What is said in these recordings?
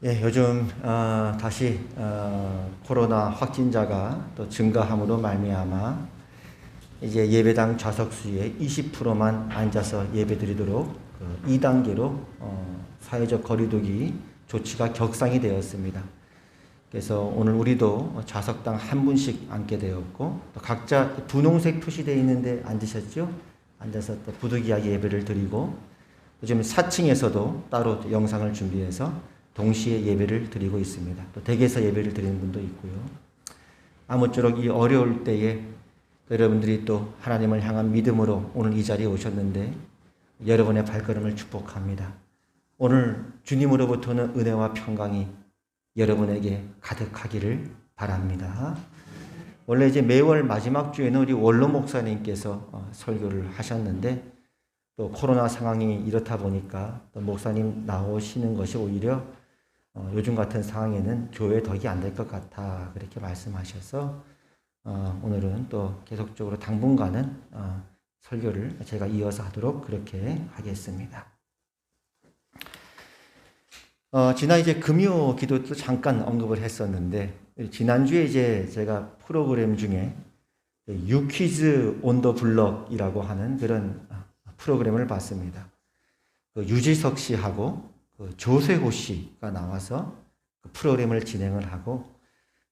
예, 요즘 다시 코로나 확진자가 또 증가함으로 말미암아 이제 예배당 좌석수의 20%만 앉아서 예배드리도록 2단계로 사회적 거리두기 조치가 격상이 되었습니다. 그래서 오늘 우리도 좌석당 한 분씩 앉게 되었고 또 각자 분홍색 표시되어 있는데 앉으셨죠? 앉아서 또 부득이하게 예배를 드리고 요즘 4층에서도 따로 영상을 준비해서 동시에 예배를 드리고 있습니다. 또 댁에서 예배를 드리는 분도 있고요. 아무쪼록 이 어려울 때에 여러분들이 또 하나님을 향한 믿음으로 오늘 이 자리에 오셨는데 여러분의 발걸음을 축복합니다. 오늘 주님으로부터는 은혜와 평강이 여러분에게 가득하기를 바랍니다. 원래 이제 매월 마지막 주에는 우리 원로 목사님께서 설교를 하셨는데 또 코로나 상황이 이렇다 보니까 또 목사님 나오시는 것이 오히려 요즘 같은 상황에는 교회 덕이 안 될 것 같아 그렇게 말씀하셔서 오늘은 또 계속적으로 당분간은 설교를 제가 이어서 하도록 그렇게 하겠습니다. 지난 이제 금요 기도 또 잠깐 언급을 했었는데 지난주에 이제 제가 프로그램 중에 유퀴즈 온 더 블럭이라고 하는 그런 프로그램을 봤습니다. 유지석 씨하고 조세호 씨가 나와서 그 프로그램을 진행을 하고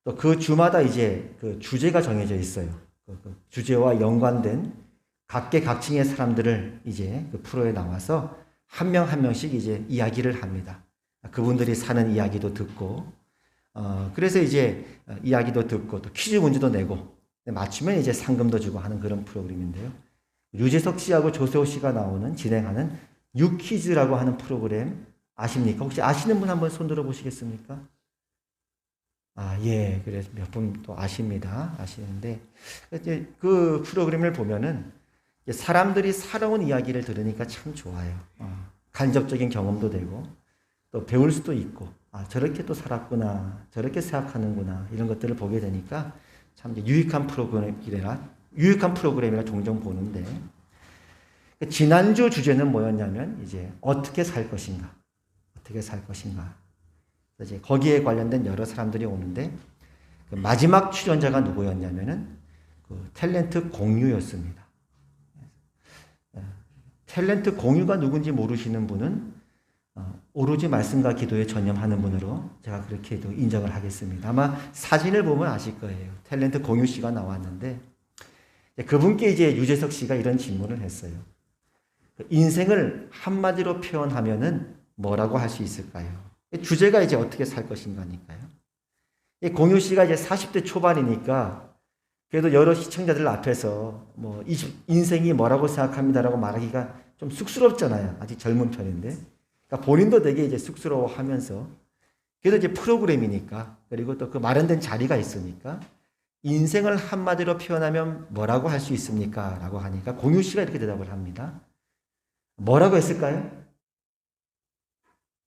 또 그 주마다 이제 그 주제가 정해져 있어요. 그 주제와 연관된 각계각층의 사람들을 이제 그 프로에 나와서 한 명 한 명씩 이제 이야기를 합니다. 그분들이 사는 이야기도 듣고 그래서 이제 이야기도 듣고 또 퀴즈 문제도 내고 맞추면 이제 상금도 주고 하는 그런 프로그램인데요. 유재석 씨하고 조세호 씨가 나오는 진행하는 유퀴즈라고 하는 프로그램 아십니까? 혹시 아시는 분 한번 손 들어 보시겠습니까? 예. 그래서 몇 분 또 아십니다. 아시는데 이제 그 프로그램을 보면은 사람들이 살아온 이야기를 들으니까 참 좋아요. 간접적인 경험도 되고 또 배울 수도 있고 저렇게 또 살았구나, 저렇게 생각하는구나 이런 것들을 보게 되니까 참 유익한 프로그램이라 종종 보는데 지난주 주제는 뭐였냐면 이제 어떻게 살 것인가, 어떻게 살 것인가. 이제 거기에 관련된 여러 사람들이 오는데 그 마지막 출연자가 누구였냐면은 그 탤런트 공유였습니다. 탤런트 공유가 누군지 모르시는 분은 오로지 말씀과 기도에 전념하는 분으로 제가 그렇게도 인정을 하겠습니다. 아마 사진을 보면 아실 거예요. 탤런트 공유 씨가 나왔는데 그분께 이제 유재석 씨가 이런 질문을 했어요. 인생을 한마디로 표현하면은 뭐라고 할 수 있을까요? 주제가 이제 어떻게 살 것인가니까요. 공유 씨가 이제 40대 초반이니까 그래도 여러 시청자들 앞에서 뭐 인생이 뭐라고 생각합니다라고 말하기가 좀 쑥스럽잖아요. 아직 젊은 편인데. 그러니까 본인도 되게 이제 쑥스러워하면서 그래도 이제 프로그램이니까 그리고 또 그 마련된 자리가 있으니까 인생을 한마디로 표현하면 뭐라고 할 수 있습니까? 라고 하니까 공유 씨가 이렇게 대답을 합니다. 뭐라고 했을까요?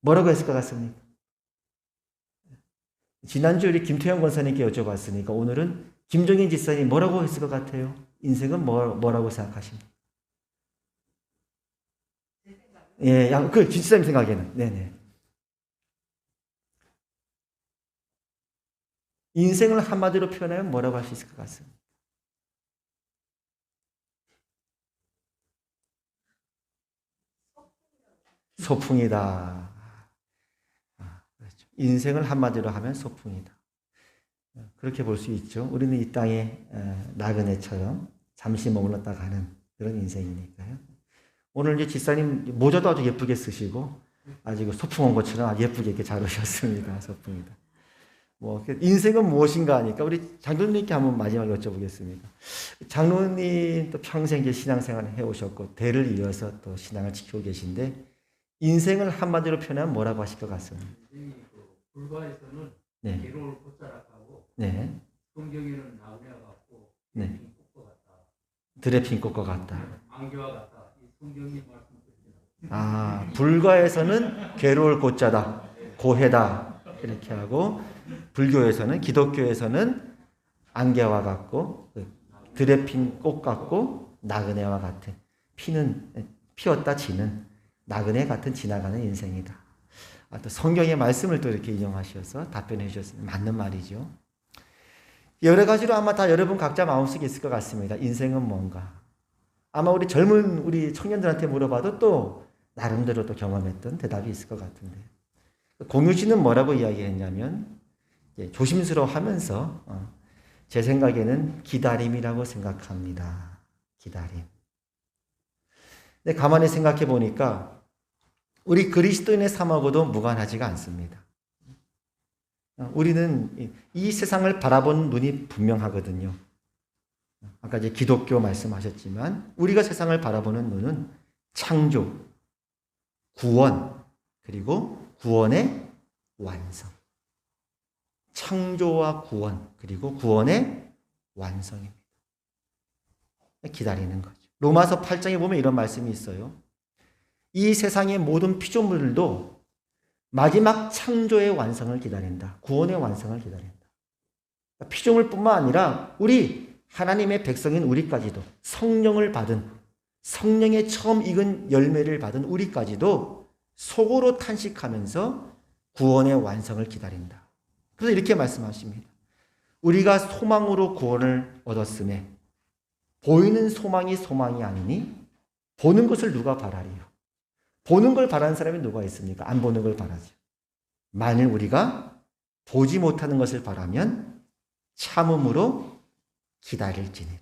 뭐라고 했을 것 같습니까? 지난주 우리 김태형 권사님께 여쭤봤으니까 오늘은 김종인 집사님 뭐라고 했을 것 같아요? 인생은 뭐라고 생각하십니까? 예, 그 집사님 생각에는. 네네. 인생을 한마디로 표현하면 뭐라고 할 수 있을 것 같습니다. 소풍이다. 그렇죠. 인생을 한마디로 하면 소풍이다. 그렇게 볼 수 있죠. 우리는 이 땅에 나그네처럼 잠시 머물렀다 가는 그런 인생이니까요. 오늘 이제 집사님 모자도 아주 예쁘게 쓰시고 아주 소풍 온 것처럼 아주 예쁘게 이렇게 잘 오셨습니다. 소풍이다. 뭐 인생은 무엇인가 하니까 우리 장로님께 한번 마지막에 여쭤보겠습니다. 장로님 또 평생 이제 신앙생활을 해오셨고 대를 이어서 또 신앙을 지키고 계신데 인생을 한마디로 표현하면 뭐라고 하실 것 같습니다. 불가에서는 네. 괴로울 꽃자락하고 네. 성경에는 나그네와 같고 네. 꽃과 같다. 들에 핀 꽃과 같다. 안개와 같다. 이 성경이 말씀드립니다. 불가에서는 괴로울 꽃자다, 고해다 이렇게 하고 불교에서는 기독교에서는 안개와 같고 들에 핀 꽃 같고 나그네와 같은 피었다 지는 나그네 같은 지나가는 인생이다. 또 성경의 말씀을 또 이렇게 인용하셔서 답변해 주셨습니다. 맞는 말이죠. 여러 가지로 아마 다 여러분 각자 마음속에 있을 것 같습니다. 인생은 뭔가. 아마 우리 젊은 우리 청년들한테 물어봐도 또 나름대로 또 경험했던 대답이 있을 것 같은데. 공유진은 뭐라고 이야기했냐면 조심스러워하면서 제 생각에는 기다림이라고 생각합니다. 기다림. 근데 가만히 생각해 보니까 우리 그리스도인의 삶하고도 무관하지가 않습니다. 우리는 이 세상을 바라보는 눈이 분명하거든요. 아까 이제 기독교 말씀하셨지만 우리가 세상을 바라보는 눈은 창조, 구원, 그리고 구원의 완성. 창조와 구원, 그리고 구원의 완성입니다. 기다리는 거죠. 로마서 8장에 보면 이런 말씀이 있어요. 이 세상의 모든 피조물들도 마지막 창조의 완성을 기다린다. 구원의 완성을 기다린다. 피조물뿐만 아니라 우리 하나님의 백성인 우리까지도 성령을 받은 성령의 처음 익은 열매를 받은 우리까지도 속으로 탄식하면서 구원의 완성을 기다린다. 그래서 이렇게 말씀하십니다. 우리가 소망으로 구원을 얻었음에 보이는 소망이 소망이 아니니 보는 것을 누가 바라리요? 보는 걸 바라는 사람이 누가 있습니까? 안 보는 걸 바라죠. 만일 우리가 보지 못하는 것을 바라면 참음으로 기다릴지니라.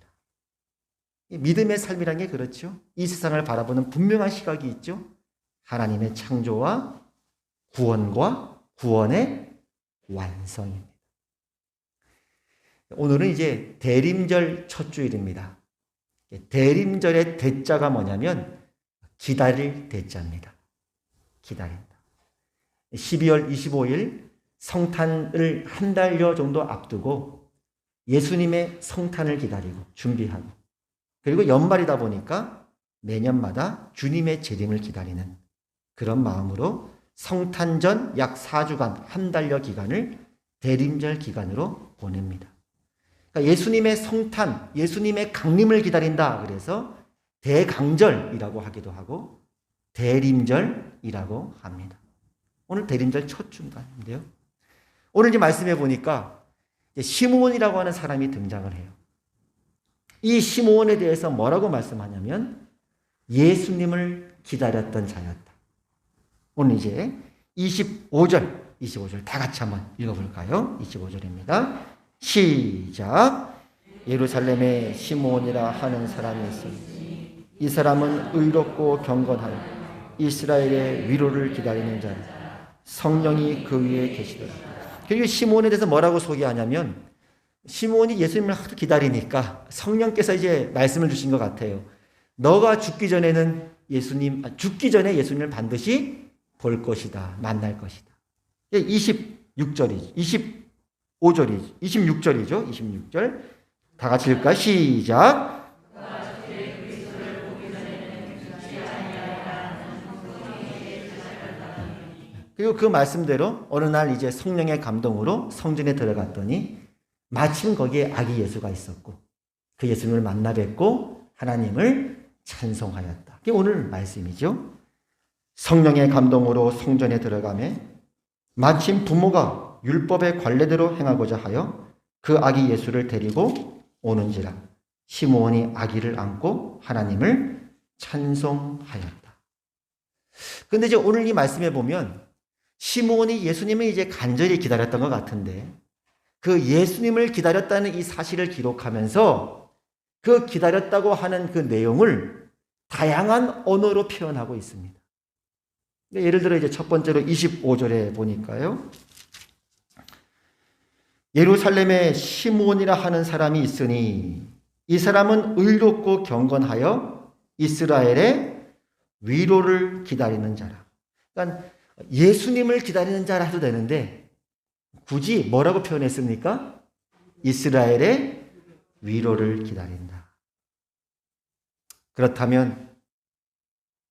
믿음의 삶이란 게 그렇죠. 이 세상을 바라보는 분명한 시각이 있죠. 하나님의 창조와 구원과 구원의 완성입니다. 오늘은 이제 대림절 첫 주일입니다. 대림절의 대자가 뭐냐면 기다릴 대자입니다. 기다린다. 12월 25일 성탄을 한 달여 정도 앞두고 예수님의 성탄을 기다리고 준비하고, 그리고 연말이다 보니까 매년마다 주님의 재림을 기다리는 그런 마음으로 성탄 전 약 4주간 한 달여 기간을 대림절 기간으로 보냅니다. 그러니까 예수님의 성탄, 예수님의 강림을 기다린다. 그래서 대강절이라고 하기도 하고 대림절이라고 합니다. 오늘 대림절 첫 주간인데요. 오늘 이제 말씀해 보니까 시므온이라고 하는 사람이 등장을 해요. 이 시므온에 대해서 뭐라고 말씀하냐면 예수님을 기다렸던 자였다. 오늘 이제 25절 다 같이 한번 읽어볼까요? 25절입니다. 시작. 예루살렘에 시므온이라 하는 사람이 있으니 이 사람은 의롭고 경건하여 이스라엘의 위로를 기다리는 자라. 성령이 그 위에 계시더라. 그리고 시므온에 대해서 뭐라고 소개하냐면 시므온이 예수님을 하도 기다리니까 성령께서 이제 말씀을 주신 것 같아요. 너가 죽기 전에 예수님을 반드시 볼 것이다. 만날 것이다. 26절이죠. 25절이죠. 26절이죠. 26절. 다 같이 읽을까요? 시작. 그리고 그 말씀대로 어느 날 이제 성령의 감동으로 성전에 들어갔더니 마침 거기에 아기 예수가 있었고 그 예수님을 만나 뵙고 하나님을 찬송하였다. 그게 오늘 말씀이죠. 성령의 감동으로 성전에 들어가매 마침 부모가 율법의 관례대로 행하고자 하여 그 아기 예수를 데리고 오는지라. 시므온이 아기를 안고 하나님을 찬송하였다. 그런데 이제 오늘 이 말씀에 보면 시므온이 예수님을 이제 간절히 기다렸던 것 같은데 그 예수님을 기다렸다는 이 사실을 기록하면서 그 기다렸다고 하는 그 내용을 다양한 언어로 표현하고 있습니다. 예를 들어 이제 첫 번째로 25절에 보니까요. 예루살렘에 시므온이라 하는 사람이 있으니 이 사람은 의롭고 경건하여 이스라엘의 위로를 기다리는 자라. 그러니까 예수님을 기다리는 자라 해도 되는데 굳이 뭐라고 표현했습니까? 이스라엘의 위로를 기다린다. 그렇다면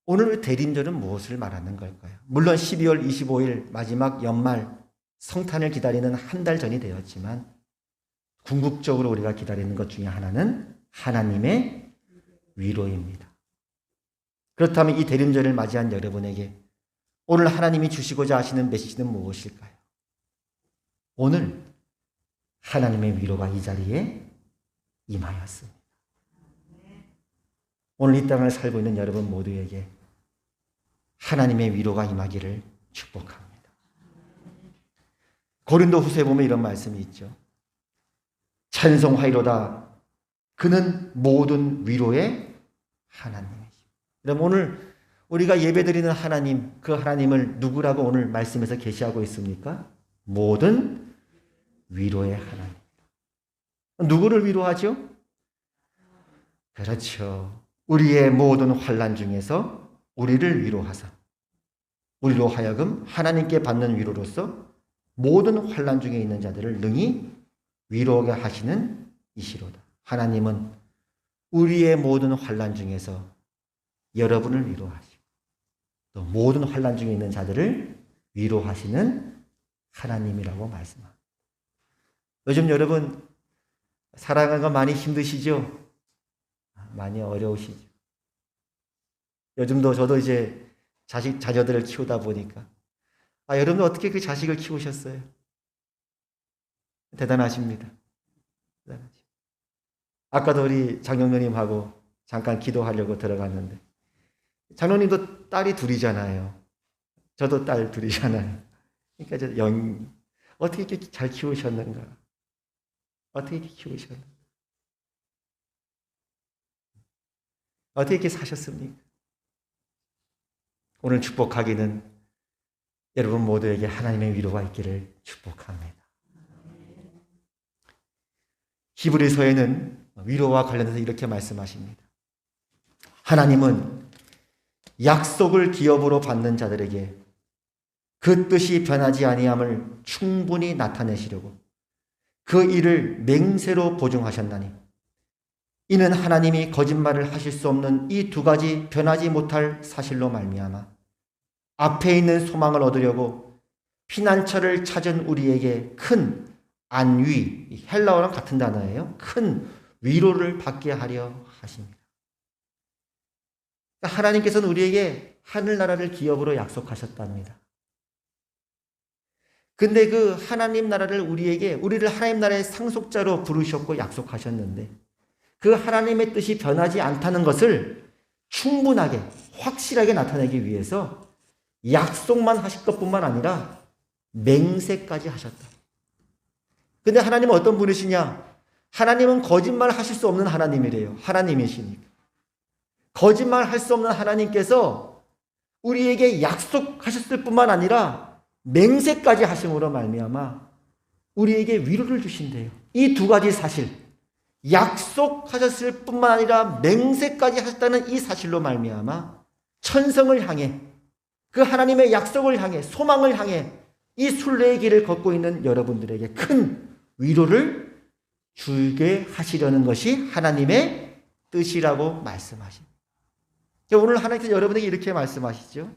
오늘 대림절은 무엇을 말하는 걸까요? 물론 12월 25일 마지막 연말 성탄을 기다리는 한 달 전이 되었지만 궁극적으로 우리가 기다리는 것 중에 하나는 하나님의 위로입니다. 그렇다면 이 대림절을 맞이한 여러분에게 오늘 하나님이 주시고자 하시는 메시지는 무엇일까요? 오늘 하나님의 위로가 이 자리에 임하였습니다. 오늘 이 땅을 살고 있는 여러분 모두에게 하나님의 위로가 임하기를 축복합니다. 고린도 후서에 보면 이런 말씀이 있죠. 찬송하이로다. 그는 모든 위로의 하나님이시오. 그럼 오늘 우리가 예배드리는 하나님, 그 하나님을 누구라고 오늘 말씀에서 계시하고 있습니까? 모든 위로의 하나님. 누구를 위로하죠? 그렇죠. 우리의 모든 환난 중에서 우리를 위로하사 우리로 하여금 하나님께 받는 위로로서 모든 환난 중에 있는 자들을 능히 위로하게 하시는 이시로다. 하나님은 우리의 모든 환난 중에서 여러분을 위로하시고 또 모든 환난 중에 있는 자들을 위로하시는 하나님이라고 말씀합니다. 요즘 여러분 살아가는 거 많이 힘드시죠? 많이 어려우시죠? 요즘도 저도 이제 자녀들을 키우다 보니까 여러분 어떻게 그 자식을 키우셨어요? 대단하십니다. 대단하십니다. 아까도 우리 장영로님하고 잠깐 기도하려고 들어갔는데 장로님도 딸이 둘이잖아요. 저도 딸 둘이잖아요. 그러니까 어떻게 이렇게 잘 키우셨는가? 어떻게 이렇게 키우셨는가? 어떻게 이렇게 사셨습니까? 오늘 축복하기는 여러분 모두에게 하나님의 위로가 있기를 축복합니다. 히브리서에는 위로와 관련해서 이렇게 말씀하십니다. 하나님은 약속을 기업으로 받는 자들에게 그 뜻이 변하지 아니함을 충분히 나타내시려고 그 일을 맹세로 보증하셨나니 이는 하나님이 거짓말을 하실 수 없는 이 두 가지 변하지 못할 사실로 말미암아 앞에 있는 소망을 얻으려고 피난처를 찾은 우리에게 큰 안위, 헬라어랑 같은 단어예요. 큰 위로를 받게 하려 하십니다. 하나님께서는 우리에게 하늘나라를 기업으로 약속하셨답니다. 근데 그 하나님 나라를 우리를 하나님 나라의 상속자로 부르셨고 약속하셨는데 그 하나님의 뜻이 변하지 않다는 것을 충분하게 확실하게 나타내기 위해서 약속만 하실 것뿐만 아니라 맹세까지 하셨다. 근데 하나님은 어떤 분이시냐? 하나님은 거짓말 하실 수 없는 하나님이래요. 하나님이시니까. 거짓말 할 수 없는 하나님께서 우리에게 약속하셨을 뿐만 아니라 맹세까지 하심으로 말미암아 우리에게 위로를 주신대요. 이 두 가지 사실, 약속하셨을 뿐만 아니라 맹세까지 하셨다는 이 사실로 말미암아 천성을 향해 그 하나님의 약속을 향해 소망을 향해 이 순례의 길을 걷고 있는 여러분들에게 큰 위로를 주게 하시려는 것이 하나님의 뜻이라고 말씀하십니다. 오늘 하나님께서 여러분에게 이렇게 말씀하시죠.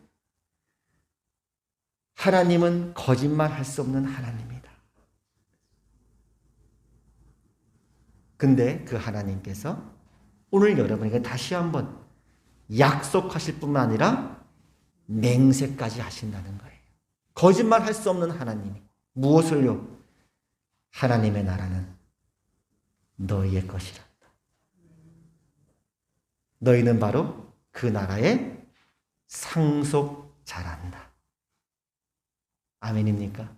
하나님은 거짓말할 수 없는 하나님이다. 근데 그 하나님께서 오늘 여러분에게 다시 한번 약속하실 뿐만 아니라 맹세까지 하신다는 거예요. 거짓말할 수 없는 하나님이 무엇을요? 하나님의 나라는 너희의 것이란다. 너희는 바로 그 나라의 상속자란다. 아멘입니까?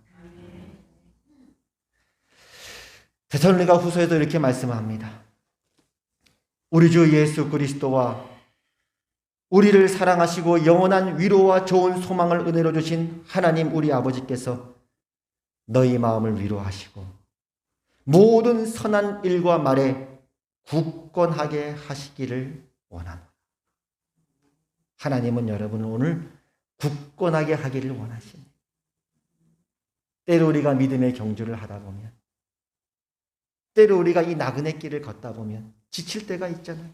데살로니가 후서에도 이렇게 말씀합니다. 우리 주 예수 그리스도와 우리를 사랑하시고 영원한 위로와 좋은 소망을 은혜로 주신 하나님 우리 아버지께서 너희 마음을 위로하시고 모든 선한 일과 말에 굳건하게 하시기를 원합니다. 하나님은 여러분을 오늘 굳건하게 하기를 원하십니다. 때로 우리가 믿음의 경주를 하다 보면, 때로 우리가 이 나그네 길을 걷다 보면 지칠 때가 있잖아요.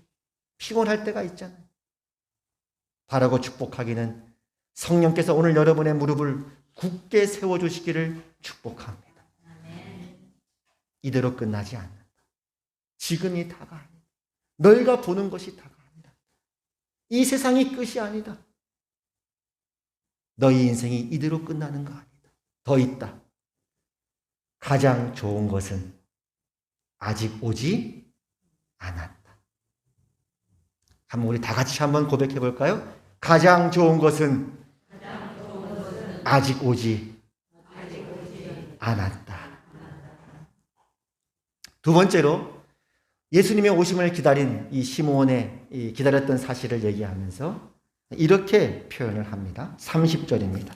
피곤할 때가 있잖아요. 바라고 축복하기는 성령께서 오늘 여러분의 무릎을 굳게 세워주시기를 축복합니다. 이대로 끝나지 않는다. 지금이 다가 아니다. 너희가 보는 것이 다가 아니다. 이 세상이 끝이 아니다. 너희 인생이 이대로 끝나는 거 아니다. 더 있다. 가장 좋은 것은 아직 오지 않았다. 한번 우리 다 같이 한번 고백해 볼까요? 가장 좋은 것은 아직 오지 않았다. 두 번째로 예수님의 오심을 기다린 이 시므온의 이 기다렸던 사실을 얘기하면서 이렇게 표현을 합니다. 30절입니다.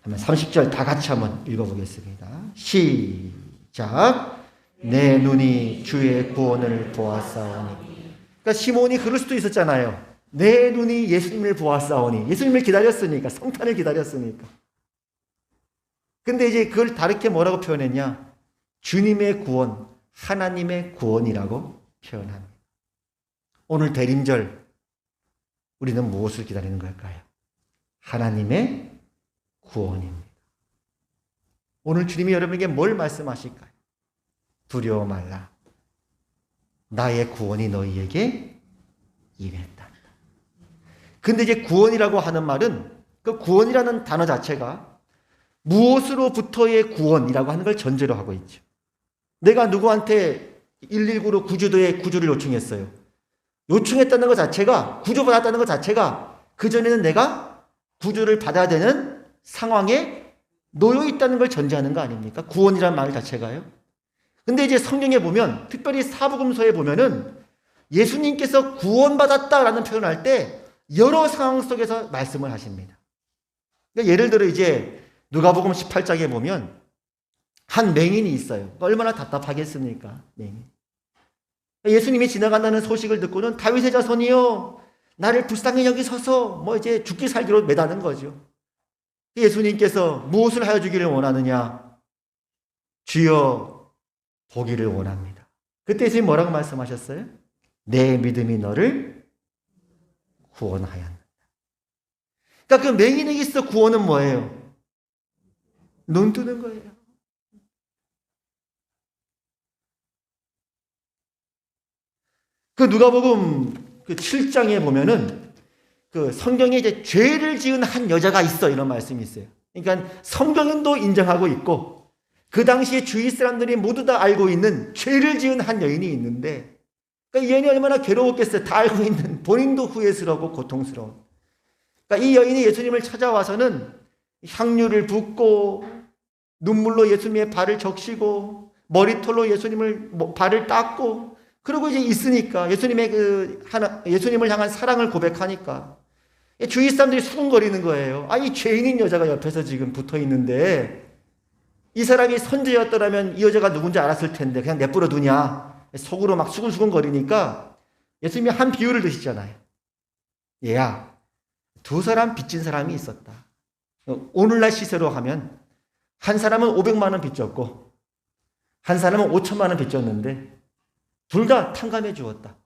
30절 다 같이 한번 읽어보겠습니다. 시작. 내 눈이 주의 구원을 보았사오니. 그러니까 시므온이 그럴 수도 있었잖아요. 내 눈이 예수님을 보았사오니. 예수님을 기다렸으니까, 성탄을 기다렸으니까. 근데 이제 그걸 다르게 뭐라고 표현했냐? 주님의 구원, 하나님의 구원이라고 표현합니다. 오늘 대림절 우리는 무엇을 기다리는 걸까요? 하나님의 구원입니다. 오늘 주님이 여러분에게 뭘 말씀하실까요? 두려워 말라. 나의 구원이 너희에게 임했다. 근데 이제 구원이라고 하는 말은 그 구원이라는 단어 자체가 무엇으로부터의 구원이라고 하는 걸 전제로 하고 있죠. 내가 누구한테 119로 구조를 요청했어요. 요청했다는 것 자체가, 구조받았다는 것 자체가 그전에는 내가 구조를 받아야 되는 상황에 놓여 있다는 걸 전제하는 거 아닙니까? 구원이라는 말 자체가요. 근데 이제 성경에 보면, 특별히 사복음서에 보면은 예수님께서 구원받았다라는 표현을 할 때 여러 상황 속에서 말씀을 하십니다. 그러니까 예를 들어 이제 누가복음 18장에 보면 한 맹인이 있어요. 얼마나 답답하겠습니까? 맹인. 예수님이 지나간다는 소식을 듣고는 다윗의 자손이요, 나를 불쌍히 여기소서, 뭐 이제 죽기 살기로 매다는 거죠. 예수님께서 무엇을 하여 주기를 원하느냐? 주여 보기를 원합니다. 그때 예수님 뭐라고 말씀하셨어요? 내 믿음이 너를 구원하였다. 그러니까 그 맹인에게 있어 구원은 뭐예요? 눈 뜨는 거예요. 그 누가복음 그 7장에 보면은 그 성경에 이제 죄를 지은 한 여자가 있어, 이런 말씀이 있어요. 그러니까 성경도 인정하고 있고 그 당시에 주위 사람들이 모두 다 알고 있는 죄를 지은 한 여인이 있는데, 그러니까 이 여인이 얼마나 괴로웠겠어요. 다 알고 있는, 본인도 후회스러워 고통스러운. 그러니까 이 여인이 예수님을 찾아와서는 향유를 붓고 눈물로 예수님의 발을 적시고 머리털로 예수님을 발을 닦고, 그러고 이제 있으니까 예수님을 향한 사랑을 고백하니까 주위 사람들이 수군거리는 거예요. 이 죄인인 여자가 옆에서 지금 붙어 있는데 이 사람이 선지자였더라면 이 여자가 누군지 알았을 텐데 그냥 내버려 두냐, 속으로 막 수군수군거리니까 예수님이 한 비유를 드시잖아요. 얘야, 두 사람 빚진 사람이 있었다. 오늘날 시세로 하면 한 사람은 500만 원 빚졌고 한 사람은 5천만 원 빚졌는데 둘 다 탕감해 주었다.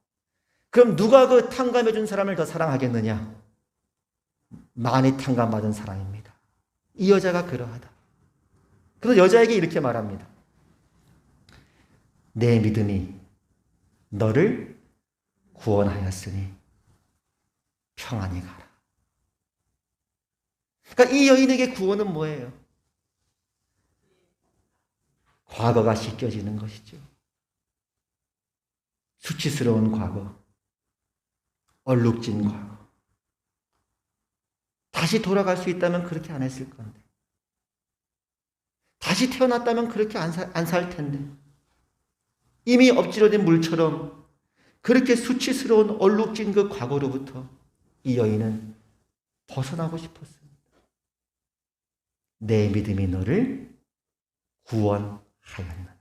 그럼 누가 그 탕감해 준 사람을 더 사랑하겠느냐? 많이 탕감받은 사람입니다. 이 여자가 그러하다. 그래서 여자에게 이렇게 말합니다. 내 믿음이 너를 구원하였으니 평안히 가라. 그러니까 이 여인에게 구원은 뭐예요? 과거가 씻겨지는 것이죠. 수치스러운 과거, 얼룩진 과거. 다시 돌아갈 수 있다면 그렇게 안 했을 건데. 다시 태어났다면 그렇게 안 살 텐데. 이미 엎질러진 물처럼 그렇게 수치스러운 얼룩진 그 과거로부터 이 여인은 벗어나고 싶었습니다. 내 믿음이 너를 구원하였느니라.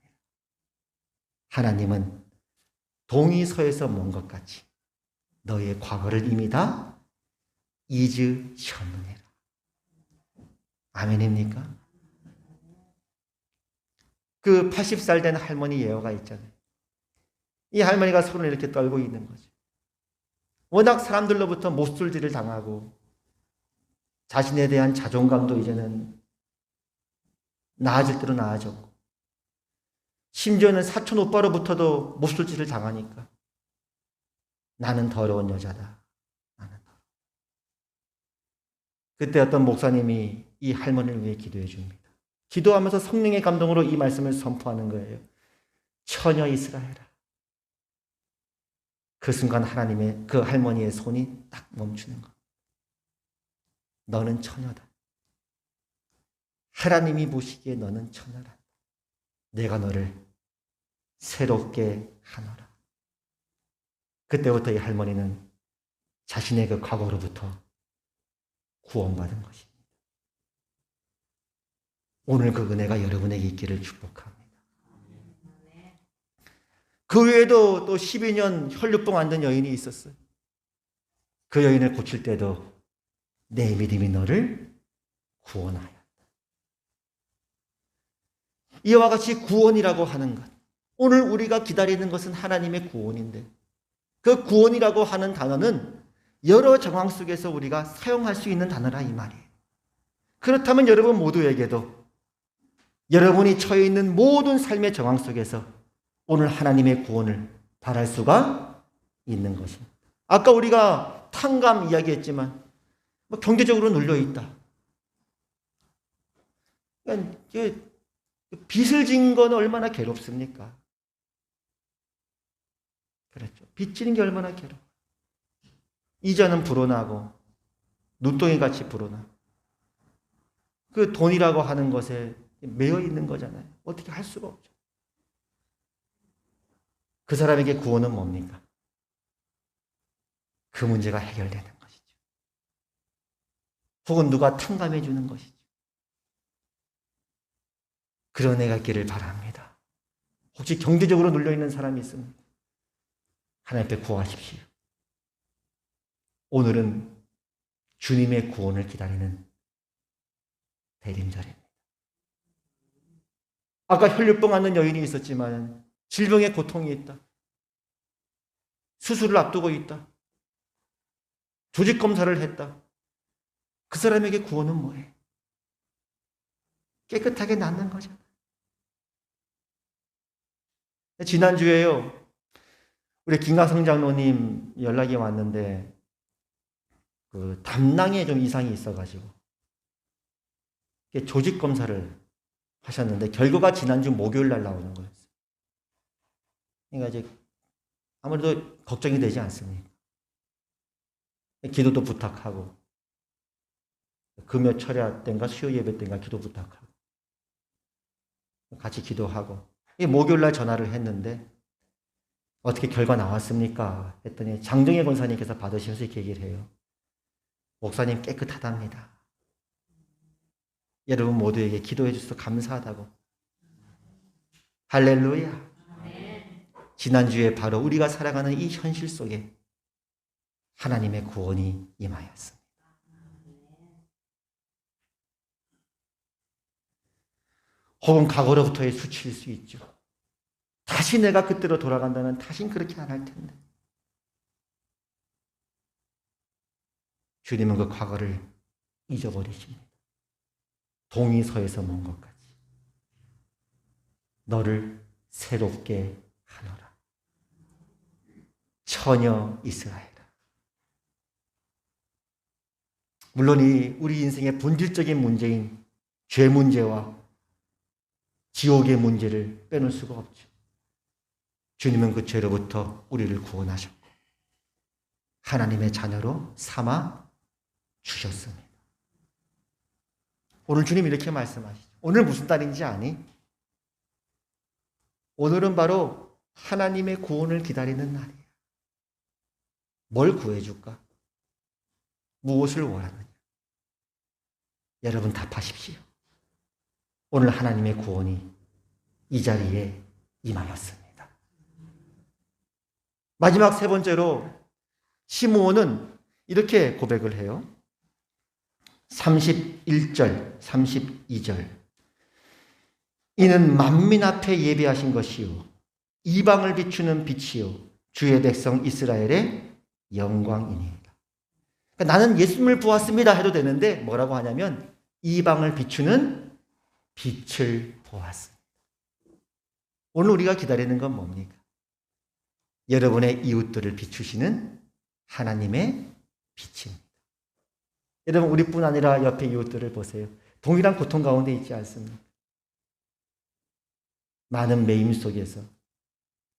하나님은 동이서에서 먼 것 같이 너의 과거를 이미 다 잊으셨느니라. 아멘입니까? 그 80살 된 할머니 예화가 있잖아요. 이 할머니가 손을 이렇게 떨고 있는 거죠. 워낙 사람들로부터 못술질을 당하고 자신에 대한 자존감도 이제는 나아질 대로 나아졌고, 심지어는 사촌 오빠로부터도 못술질을 당하니까 나는 더러운 여자다. 그때 어떤 목사님이 이 할머니를 위해 기도해 줍니다. 기도하면서 성령의 감동으로 이 말씀을 선포하는 거예요. 처녀 이스라엘아. 그 순간 하나님의 그 할머니의 손이 딱 멈추는 것. 너는 처녀다. 하나님이 보시기에 너는 처녀라. 내가 너를 새롭게 하노라. 그때부터 이 할머니는 자신의 그 과거로부터 구원받은 것입니다. 오늘 그 은혜가 여러분에게 있기를 축복합니다. 그 외에도 또 12년 혈류병 앓던 여인이 있었어요. 그 여인을 고칠 때도 내 믿음이 너를 구원하였다. 이와 같이 구원이라고 하는 것. 오늘 우리가 기다리는 것은 하나님의 구원인데 그 구원이라고 하는 단어는 여러 정황 속에서 우리가 사용할 수 있는 단어라 이 말이에요. 그렇다면 여러분 모두에게도 여러분이 처해 있는 모든 삶의 정황 속에서 오늘 하나님의 구원을 바랄 수가 있는 것입니다. 아까 우리가 탕감 이야기했지만 경제적으로 눌려있다. 그러니까 빚을 진 건 얼마나 괴롭습니까? 그렇죠. 빚 지는 게 얼마나 괴로워. 이자는 불어나고 눈덩이 같이 불어나. 그 돈이라고 하는 것에 매여 있는 거잖아요. 어떻게 할 수가 없죠. 그 사람에게 구원은 뭡니까? 그 문제가 해결되는 것이죠. 혹은 누가 탕감해 주는 것이죠. 그런 애가 있기를 바랍니다. 혹시 경제적으로 눌려있는 사람이 있습니까? 하나님 앞에 구하십시오. 오늘은 주님의 구원을 기다리는 대림절입니다. 아까 혈류병 앓는 여인이 있었지만 질병의 고통이 있다. 수술을 앞두고 있다. 조직 검사를 했다. 그 사람에게 구원은 뭐예요? 깨끗하게 낫는 거죠. 지난주에요. 우리 김가성 장로님 연락이 왔는데 그 담낭에 좀 이상이 있어가지고 조직 검사를 하셨는데 결과가 지난주 목요일 날 나오는 거였어요. 그러니까 이제 아무래도 걱정이 되지 않습니까? 기도도 부탁하고 금요 철야 때인가 수요 예배 때인가 기도 부탁하고 같이 기도하고 목요일 날 전화를 했는데 어떻게 결과 나왔습니까? 했더니 장정혜 권사님께서 받으시면서 이렇게 얘기를 해요. 목사님 깨끗하답니다. 여러분 모두에게 기도해 주셔서 감사하다고. 할렐루야. 지난주에 바로 우리가 살아가는 이 현실 속에 하나님의 구원이 임하였습니다. 혹은 과거로부터의 수치일 수 있죠. 다시 내가 그때로 돌아간다면 다신 그렇게 안 할 텐데. 주님은 그 과거를 잊어버리십니다. 동이서에서 먼 것까지. 너를 새롭게 하노라. 처녀 이스라엘아. 물론 우리 인생의 본질적인 문제인 죄 문제와 지옥의 문제를 빼놓을 수가 없죠. 주님은 그 죄로부터 우리를 구원하셨고 하나님의 자녀로 삼아 주셨습니다. 오늘 주님 이렇게 말씀하시죠. 오늘 무슨 날인지 아니? 오늘은 바로 하나님의 구원을 기다리는 날이에요. 뭘 구해줄까? 무엇을 원하느냐? 여러분 답하십시오. 오늘 하나님의 구원이 이 자리에 임하였습니다. 마지막 세 번째로 시므온은 이렇게 고백을 해요. 31절, 32절. 이는 만민 앞에 예배하신 것이요 이방을 비추는 빛이요 주의 백성 이스라엘의 영광이니이다. 그러니까 나는 예수님을 보았습니다 해도 되는데 뭐라고 하냐면 이방을 비추는 빛을 보았습니다. 오늘 우리가 기다리는 건 뭡니까? 여러분의 이웃들을 비추시는 하나님의 빛입니다. 여러분, 우리뿐 아니라 옆에 이웃들을 보세요. 동일한 고통 가운데 있지 않습니까? 많은 매임 속에서,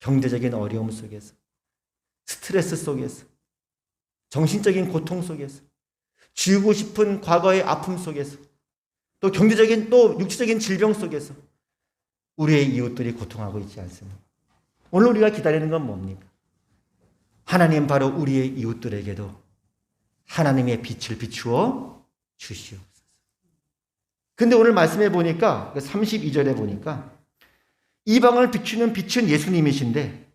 경제적인 어려움 속에서, 스트레스 속에서, 정신적인 고통 속에서, 지우고 싶은 과거의 아픔 속에서, 또 경제적인 또 육체적인 질병 속에서 우리의 이웃들이 고통하고 있지 않습니까? 오늘 우리가 기다리는 건 뭡니까? 하나님 바로 우리의 이웃들에게도 하나님의 빛을 비추어 주시옵소서. 근데 오늘 말씀해 보니까 32절에 보니까 이방을 비추는 빛은 예수님이신데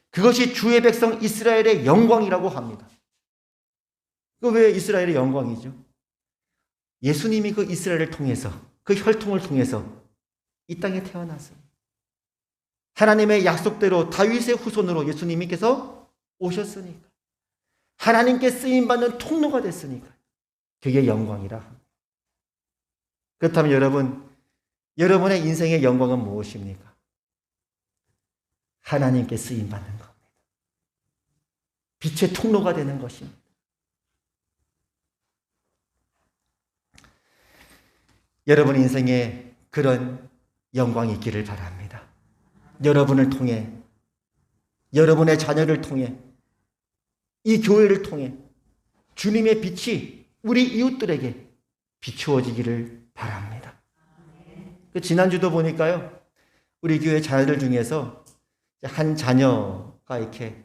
그것이 주의 백성 이스라엘의 영광이라고 합니다. 그 왜 이스라엘의 영광이죠? 예수님이 그 이스라엘을 통해서, 그 혈통을 통해서 이 땅에 태어났습니다. 하나님의 약속대로 다윗의 후손으로 예수님께서 오셨으니까, 하나님께 쓰임받는 통로가 됐으니까 그게 영광이라 합니다. 그렇다면 여러분의 인생의 영광은 무엇입니까? 하나님께 쓰임받는 겁니다. 빛의 통로가 되는 것입니다. 여러분 인생에 그런 영광이 있기를 바랍니다. 여러분을 통해, 여러분의 자녀를 통해, 이 교회를 통해 주님의 빛이 우리 이웃들에게 비추어지기를 바랍니다. 지난주도 보니까요, 우리 교회 자녀들 중에서 한 자녀가 이렇게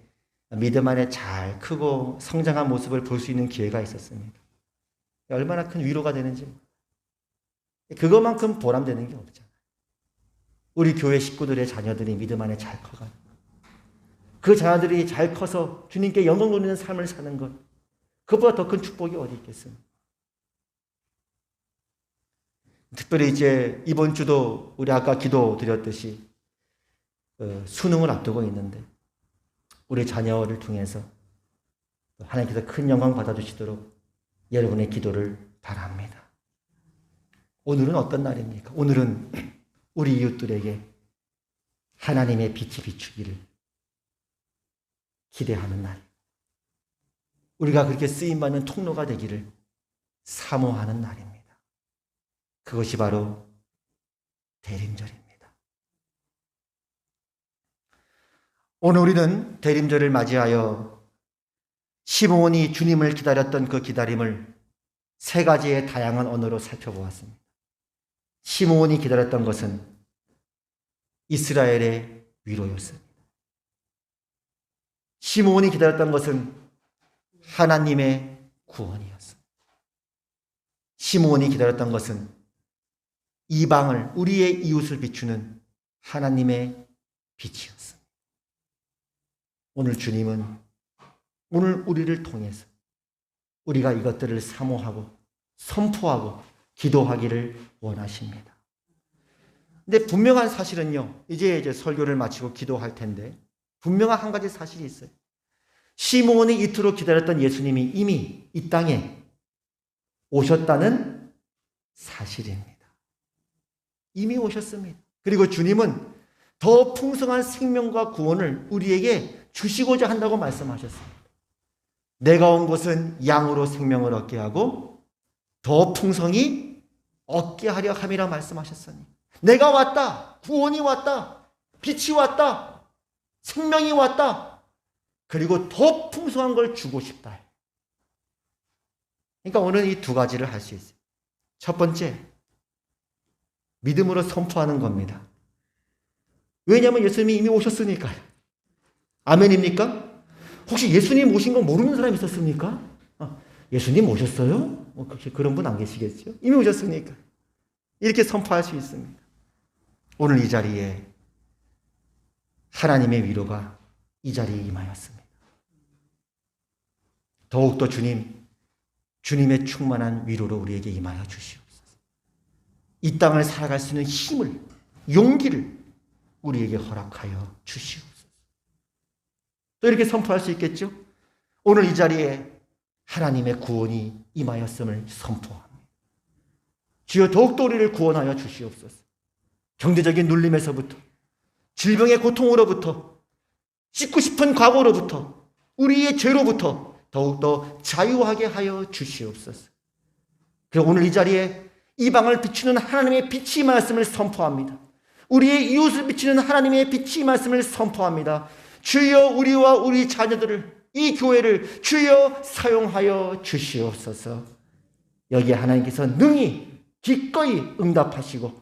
믿음 안에 잘 크고 성장한 모습을 볼 수 있는 기회가 있었습니다. 얼마나 큰 위로가 되는지, 그것만큼 보람되는 게 없잖아요. 우리 교회 식구들의 자녀들이 믿음 안에 잘 커가지고 그 자녀들이 잘 커서 주님께 영광 돌리는 삶을 사는 것, 그것보다 더 큰 축복이 어디 있겠습니까? 특별히 이제 이번 주도 우리 아까 기도 드렸듯이 수능을 앞두고 있는데 우리 자녀를 통해서 하나님께서 큰 영광 받아주시도록 여러분의 기도를 바랍니다. 오늘은 어떤 날입니까? 오늘은 우리 이웃들에게 하나님의 빛이 비추기를 기대하는 날. 우리가 그렇게 쓰임받는 통로가 되기를 사모하는 날입니다. 그것이 바로 대림절입니다. 오늘 우리는 대림절을 맞이하여 시므온이 주님을 기다렸던 그 기다림을 세 가지의 다양한 언어로 살펴보았습니다. 시므온이 기다렸던 것은 이스라엘의 위로였습니다. 시므온이 기다렸던 것은 하나님의 구원이었습니다. 시므온이 기다렸던 것은 이방을, 우리의 이웃을 비추는 하나님의 빛이었습니다. 오늘 주님은 오늘 우리를 통해서 우리가 이것들을 사모하고 선포하고 기도하기를 원하십니다. 근데 분명한 사실은요, 이제 설교를 마치고 기도할 텐데 분명한 한 가지 사실이 있어요. 시므온이 이토록 기다렸던 예수님이 이미 이 땅에 오셨다는 사실입니다. 이미 오셨습니다. 그리고 주님은 더 풍성한 생명과 구원을 우리에게 주시고자 한다고 말씀하셨습니다. 내가 온 것은 양으로 생명을 얻게 하고 더 풍성히 얻게 하려 함이라 말씀하셨으니 내가 왔다. 구원이 왔다. 빛이 왔다. 생명이 왔다. 그리고 더 풍성한 걸 주고 싶다. 그러니까 오늘 이 두 가지를 할 수 있어요. 첫 번째, 믿음으로 선포하는 겁니다. 왜냐하면 예수님이 이미 오셨으니까요. 아멘입니까? 혹시 예수님 오신 거 모르는 사람 있었습니까? 예수님 오셨어요? 그런 분 안 계시겠죠? 이미 오셨으니까. 이렇게 선포할 수 있습니다. 오늘 이 자리에 하나님의 위로가 이 자리에 임하였습니다. 더욱더 주님의 충만한 위로로 우리에게 임하여 주시옵소서. 이 땅을 살아갈 수 있는 힘을, 용기를 우리에게 허락하여 주시옵소서. 또 이렇게 선포할 수 있겠죠? 오늘 이 자리에 하나님의 구원이 임하였음을 선포합니다. 주여 더욱더 우리를 구원하여 주시옵소서. 경제적인 눌림에서부터, 질병의 고통으로부터, 씻고 싶은 과거로부터, 우리의 죄로부터 더욱더 자유하게 하여 주시옵소서. 그리고 오늘 이 자리에 이방을 비추는 하나님의 빛이 말씀을 선포합니다. 우리의 이웃을 비추는 하나님의 빛이 말씀을 선포합니다. 주여 우리와 우리 자녀들을, 이 교회를 주여 사용하여 주시옵소서. 여기에 하나님께서 능히 기꺼이 응답하시고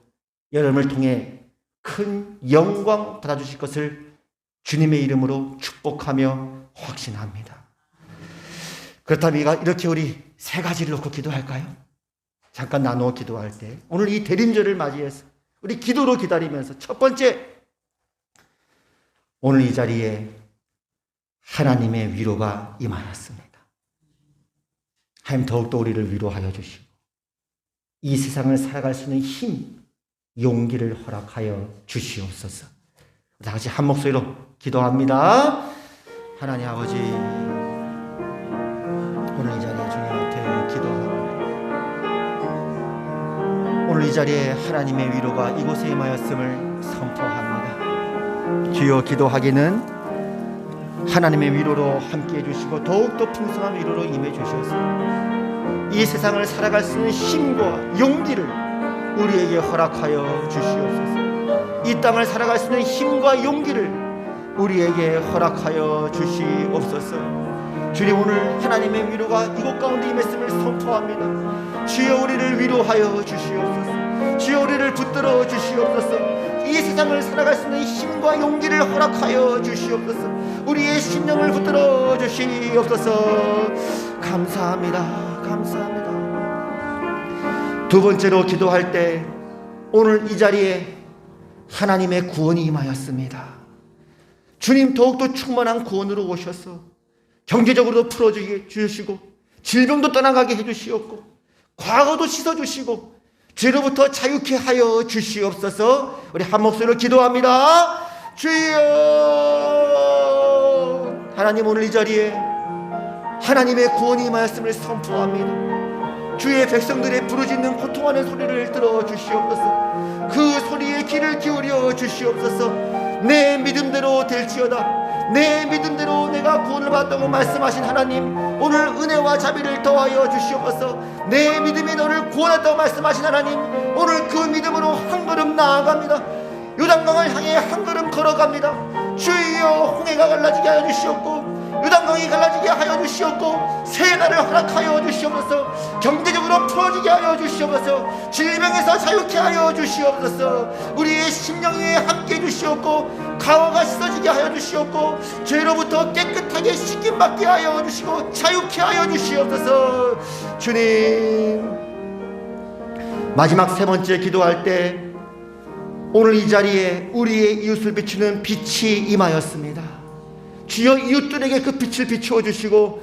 여러분을 통해 큰 영광 받아주실 것을 주님의 이름으로 축복하며 확신합니다. 그렇다면 이렇게 우리 세 가지를 놓고 기도할까요? 잠깐 나누어 기도할 때 오늘 이 대림절을 맞이해서 우리 기도로 기다리면서 첫 번째, 오늘 이 자리에 하나님의 위로가 임하였습니다. 하나님 더욱더 우리를 위로하여 주시고 이 세상을 살아갈 수 있는 힘, 용기를 허락하여 주시옵소서. 다 같이 한 목소리로 기도합니다. 하나님 아버지, 오늘 이 자리에 주님 앞에 기도합니다. 오늘 이 자리에 하나님의 위로가 이곳에 임하였음을 선포합니다. 주여, 기도하기는 하나님의 위로로 함께해 주시고 더욱더 풍성한 위로로 임해 주셔서 이 세상을 살아갈 수 있는 힘과 용기를 우리에게 허락하여 주시옵소서. 이 땅을 살아갈 수 있는 힘과 용기를 우리에게 허락하여 주시옵소서. 주님, 오늘 하나님의 위로가 이곳 가운데 임했음을 선포합니다. 주여, 우리를 위로하여 주시옵소서. 주여, 우리를 붙들어 주시옵소서. 이 세상을 살아갈 수 있는 힘과 용기를 허락하여 주시옵소서. 우리의 심령을 붙들어 주시옵소서. 감사합니다. 감사합니다. 두 번째로 기도할 때 오늘 이 자리에 하나님의 구원이 임하였습니다. 주님, 더욱더 충만한 구원으로 오셔서 경제적으로도 풀어주시고 질병도 떠나가게 해주시옵고 과거도 씻어주시고 죄로부터 자유케 하여 주시옵소서. 우리 한 목소리로 기도합니다. 주여, 하나님, 오늘 이 자리에 하나님의 구원이 임하였음을 선포합니다. 주의 백성들의 부르짖는 고통하는 소리를 들어 주시옵소서. 그 소리에 귀를 기울여 주시옵소서. 내 믿음대로 될지어다. 내 믿음대로 내가 구원을 받았다고 말씀하신 하나님, 오늘 은혜와 자비를 더하여 주시옵소서. 내 믿음이 너를 구원했다고 말씀하신 하나님, 오늘 그 믿음으로 한 걸음 나아갑니다. 요단강을 향해 한 걸음 걸어갑니다. 주여, 홍해가 갈라지게 하여 주시옵고 요단강이 갈라지게 하여 주시옵고 새날을 허락하여 주시옵소서. 경제적으로 풀어지게 하여 주시옵소서. 질병에서 자유케 하여 주시옵소서. 우리의 심령 위에 함께 해주시옵고 가와가 씻어지게 하여 주시옵고 죄로부터 깨끗하게 씻김받게 하여 주시고 자유케 하여 주시옵소서. 주님, 마지막 세 번째 기도할 때 오늘 이 자리에 우리의 이웃을 비추는 빛이 임하였습니다. 주여, 이웃들에게 그 빛을 비추어 주시고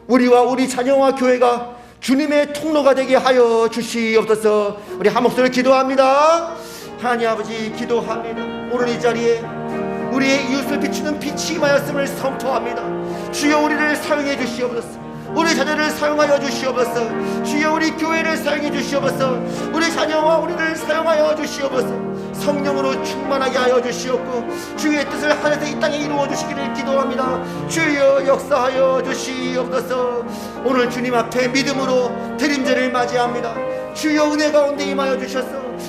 우리와 우리 자녀와 교회가 주님의 통로가 되게 하여 주시옵소서. 우리 한 목소리로 기도합니다. 하나님 아버지, 기도합니다. 오늘 이 자리에 우리의 이웃을 비추는 빛이 임하였음을 선포합니다. 주여, 우리를 사용해 주시옵소서. 우리 자녀를 사용하여 주시옵소서. 주여, 우리 교회를 사용해 주시옵소서. 우리 자녀와 우리를 사용하여 주시옵소서. 성령으로 충만하게 하여 주시옵고 주의 뜻을 하늘에서 이 땅에 이루어 주시기를 기도합니다. 주여, 역사하여 주시옵소서. 오늘 주님 앞에 믿음으로 대림절을 맞이합니다. 주여, 은혜 가운데 임하여 주셔서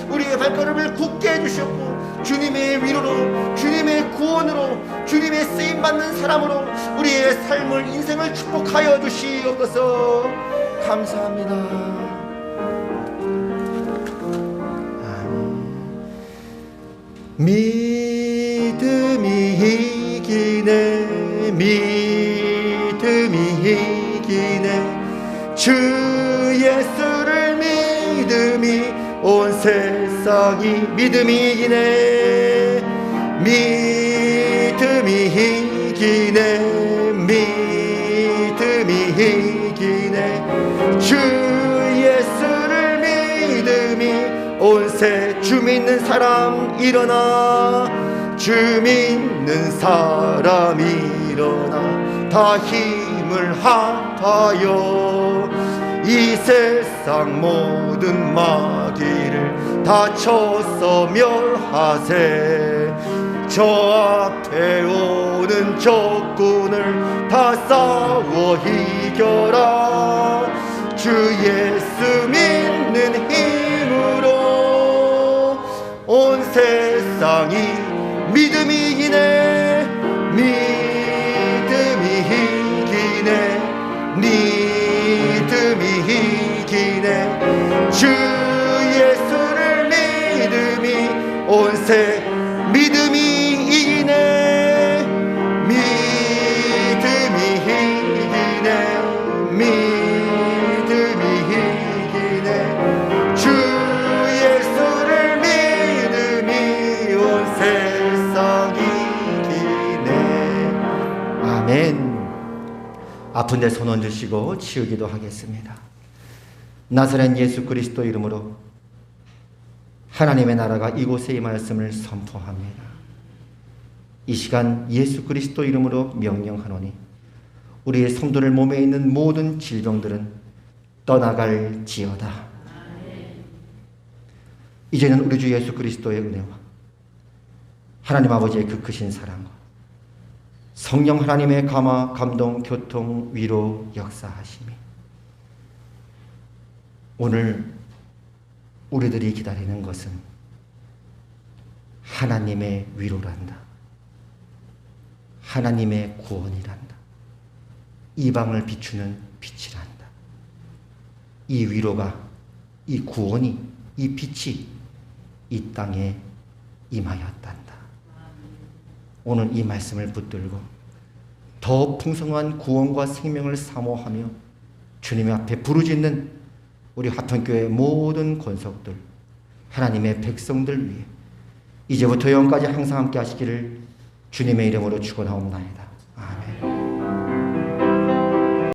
우리의 발걸음을 굳게 해주셨고 주님의 위로로, 주님의 구원으로, 주님의 쓰임받는 사람으로 우리의 삶을, 인생을 축복하여 주시옵소서. 감사합니다. 믿음이 이기네, 믿음이 이기네. 주 예수를 믿음이 온 세상이 믿음이 이기네, 믿음이 이기네, 믿음이 이기네. 주 예수를 믿음이 온 세. 주 믿는 사람 일어나, 주 믿는 사람 일어나. 다 힘을 합하여 이 세상 모든 마귀를 다 쳐서 멸하세. 저 앞에 오는 적군을 다 싸워 이겨라. 주 예수 예수 믿는 힘으로 온 세상이 믿음이 이기네 믿음이 이기네 믿음이 이기네 주 예수를 믿음이 온세 믿음이 이기네 믿음이 이기네 믿음이 이기네 주 예수를 믿음이 온 세상 이기네. 아멘. 아픈 데 손 얹으시고 치우기도 하겠습니다. 나사렛 예수 그리스도 이름으로 하나님의 나라가 이곳에 임하였음을 선포합니다. 이 시간 예수 그리스도 이름으로 명령하노니 우리의 성도들 몸에 있는 모든 질병들은 떠나갈지어다. 이제는 우리 주 예수 그리스도의 은혜와 하나님 아버지의 그 크신 사랑과 성령 하나님의 감화, 감동, 교통, 위로 역사하심이 오늘 우리들이 기다리는 것은 하나님의 위로란다. 하나님의 구원이란다. 이방을 비추는 빛이란다. 이 위로가, 이 구원이, 이 빛이 이 땅에 임하였단다. 오늘 이 말씀을 붙들고 더 풍성한 구원과 생명을 사모하며 주님의 앞에 부르짖는 우리 화평교회 모든 권속들, 하나님의 백성들 위해 이제부터 영원까지 항상 함께 하시기를 주님의 이름으로 축원하옵나이다.